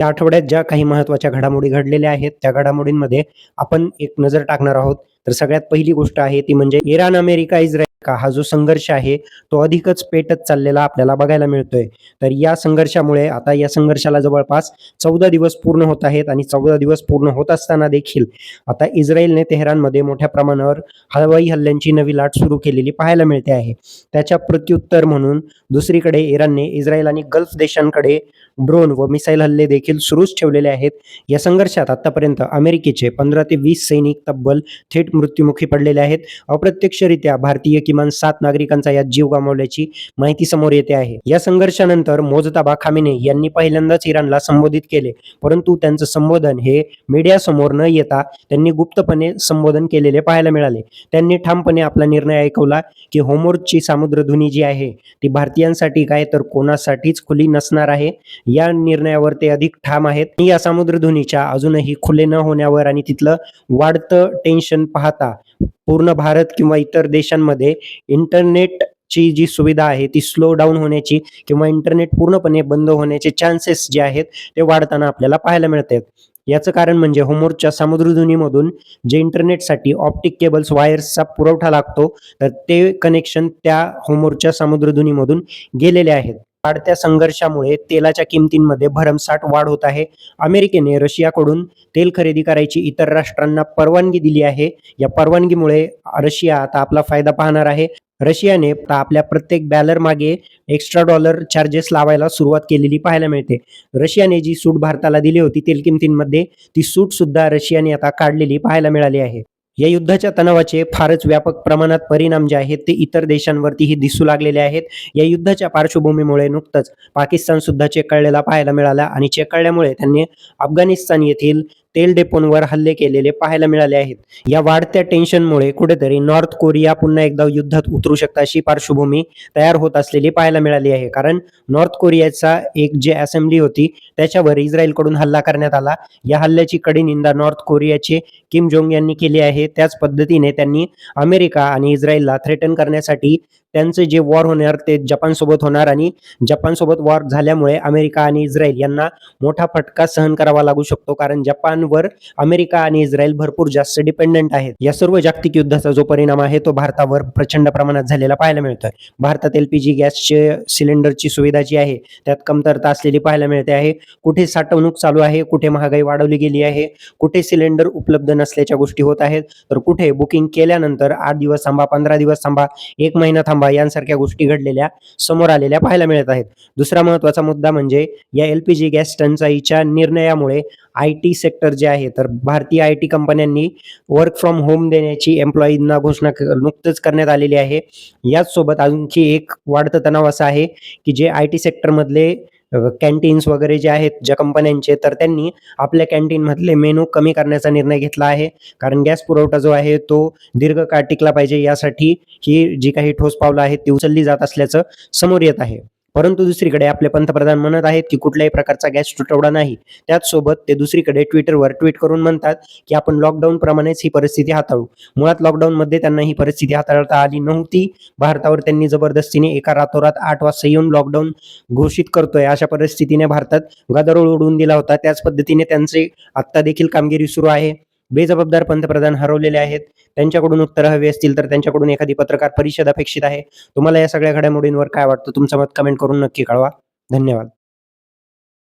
या आठवड्यात ज्या काही महत्त्वाच्या घडामोडी घडलेल्या आहेत, त्या घडामोडींमध्ये आपण एक नजर टाकणार आहोत. तर सगळ्यात पहिली गोष्ट आहे ती म्हणजे इराण, अमेरिका, इस्रायल हा जो संघर्ष आहे, तो अधिकच पेटत चाललेला आपल्याला बघायला मिळतोय. तर या संघर्षामुळे आता या संघर्षाला जवळपास 14 दिवस पूर्ण होत आहेत आणि 14 दिवस पूर्ण होत असताना देखील आता इस्रायलने तेहरानमध्ये मोठ्या प्रमाणावर हवाई हल्ल्यांची नवी लाट सुरू केलेली पाहायला मिळते आहे. त्याच्या प्रत्युत्तर म्हणून दुसरीकडे इराणने इस्रायल आणि गल्फ देशांकडे ड्रोन व मिसाईल हल्ले देखील सुरूच ठेवलेले आहेत. या संघर्षात आतापर्यंत अमेरिकेचे 15 ते 20 सैनिक तब्बल थेट मृत्युमुखी पडलेले आहेत. अप्रत्यक्षरित्या भारतीय किमान 7 नागरिकांचा यात जीव गमावल्याची माहिती समोर येते आहे. या संघर्षानंतर मोजताबा खामेने यांनी पहिल्यांदाच इराणला संबोधित केले, परंतु त्यांचं संबोधन हे मीडियासमोर न येता त्यांनी गुप्तपणे संबोधन केलेले पाहायला मिळाले. त्यांनी ठामपणे आपला निर्णय ऐकवला की होर्मुझची सामुद्रधुनी जी आहे ती भारतीयांसाठी काय तर कोणासाठीच खुली नसणार आहे. या निर्णयावर ते अधिक ठाम आहेत. या समुद्रधुनीच्या अजूनही खुले न होण्यावर आणि तिथलं वाढतं टेन्शन पाहता पूर्ण भारत किंवा इतर देशांमध्ये इंटरनेटची जी सुविधा आहे ती स्लो डाऊन होण्याची किंवा इंटरनेट पूर्णपणे बंद होण्याचे चान्सेस जे आहेत ते वाढताना आपल्याला पाहायला मिळतात. याचं कारण म्हणजे होर्मुझच्या सामुद्रधुनीमधून जे इंटरनेटसाठी ऑप्टिक केबल्स वायर्सचा पुरवठा लागतो, तर ते कनेक्शन त्या होर्मुझच्या सामुद्रधुनीमधून गेलेले आहेत. वाढत्या संघर्षामुळे तेलाच्या किमतींमध्ये भरमसाठ वाढ होत आहे. अमेरिकेने रशियाकडून तेल खरेदी करायची इतर राष्ट्रांना परवानगी दिली आहे. या परवानगीमुळे रशिया आता आपला फायदा पाहणार आहे. रशियाने आपल्या प्रत्येक बॅरल मागे एक्स्ट्रा डॉलर चार्जेस लावायला सुरुवात केलेली पाहायला मिळते. रशियाने जी सूट भारताला दिली होती तेल किमतींमध्ये, ती सूट सुद्धा रशियाने आता काढलेली पाहायला मिळाली आहे. या युद्धाच्या तणावाचे फारच व्यापक प्रमाणात परिणाम जे आहेत ते इतर देशांवरतीही दिसू लागलेले आहेत. या युद्धाच्या पार्श्वभूमीमुळे नुकतंच पाकिस्तान सुद्धा चेकळलेला पाहायला मिळाला आणि चेकळल्यामुळे त्यांनी अफगाणिस्तान येथील तेल डेपोंवर हल्ले केलेले पाहायला मिळाले आहेत. या वाढत्या टेन्शनमुळे कुठेतरी नॉर्थ कोरिया पुन्हा एकदा युद्धात उतरू शकता अशी पार्श्वभूमी तयार होत असलेली पाहायला मिळाली आहे. कारण नॉर्थ कोरियाचा एक जे असेंब्ली होती त्याच्यावर इस्रायलकडून हल्ला करण्यात आला. या हल्ल्याची कडी निंदा नॉर्थ कोरियाचे किम जोंग यांनी केली आहे. त्याच पद्धतीने त्यांनी अमेरिका आणि इस्रायलला थ्रेटन करण्यासाठी त्यांचे जे वॉर होणार ते जपानसोबत होणार आणि जपानसोबत वॉर झाल्यामुळे अमेरिका आणि इस्रायल यांना मोठा फटका सहन करावा लागू शकतो. कारण जपानवर अमेरिका आणि इस्रायल भरपूर जास्त डिपेंडंट आहेत. या सर्व जागतिक युद्धाचा जो परिणाम आहे तो भारतावर प्रचंड प्रमाणात झालेला पाहायला मिळतोय. भारतात LPG गॅसचे सिलेंडरची सुविधा जी आहे त्यात कमतरता असलेली पाहायला मिळते आहे. कुठे साठवणूक चालू आहे, कुठे महागाई वाढवली गेली आहे, कुठे सिलेंडर उपलब्ध नसल्याच्या गोष्टी होत आहेत, तर कुठे बुकिंग केल्यानंतर 8 दिवस थांबा, 15 दिवस थांबा, 1 महिना थांबा यांसारख्या गोष्टी घडलेल्या समोर आलेल्या पाहायला मिळत आहेत. दुसरा महत्त्वाचा मुद्दा म्हणजे या LPG गॅस टंचाईच्या निर्णयामुळे IT सेक्टर जे आहे, तर भारतीय IT कंपन्यांनी वर्क फ्रॉम होम देण्याची एम्प्लॉईजना घोषणा नुकतंच करण्यात आलेली आहे. याचसोबत आणखी एक वाढतं तणाव असा आहे की जे IT सेक्टरमधले कॅन्टीन्स वगैरे जे आहेत ज्या कंपन्यांचे, तर त्यांनी आपल्या कॅन्टीनमधले मेनू कमी करण्याचा निर्णय घेतला आहे. कारण गॅस पुरवठा जो आहे तो दीर्घकाळ टिकला पाहिजे, यासाठी ही जी काही ठोस पावलं आहेत ती उचलली जात असल्याचं समोर येत आहे. परंतु दुसरीकडे आपले पंतप्रधान म्हणत आहेत की कुठल्याही प्रकारचा गॅस तुटवडा नाही. त्याचसोबत ते दुसरीकडे ट्विटरवर ट्विट करून म्हणतात की आपण लॉकडाऊन प्रमाणेच ही परिस्थिती हाताळू. मुळात लॉकडाऊनमध्ये त्यांना ही परिस्थिती हाताळता आली नव्हती. भारतावर त्यांनी जबरदस्तीने एका रातोरात 8 वाजता येऊन लॉकडाऊन घोषित करतोय अशा परिस्थितीने भारतात गदारोळ उडवून दिला होता. त्याच पद्धतीने त्यांचे आत्ता देखील कामगिरी सुरू आहे. बेजबाबदार पंतप्रधान हरवलेले आहेत. त्यांच्याकडून उत्तरं हवी असतील तर त्यांच्याकडून एखादी पत्रकार परिषद अपेक्षित आहे. तुम्हाला या सगळ्या घडामोडींवर काय वाटतं? तुमचं मत कमेंट करून नक्की कळवा. धन्यवाद.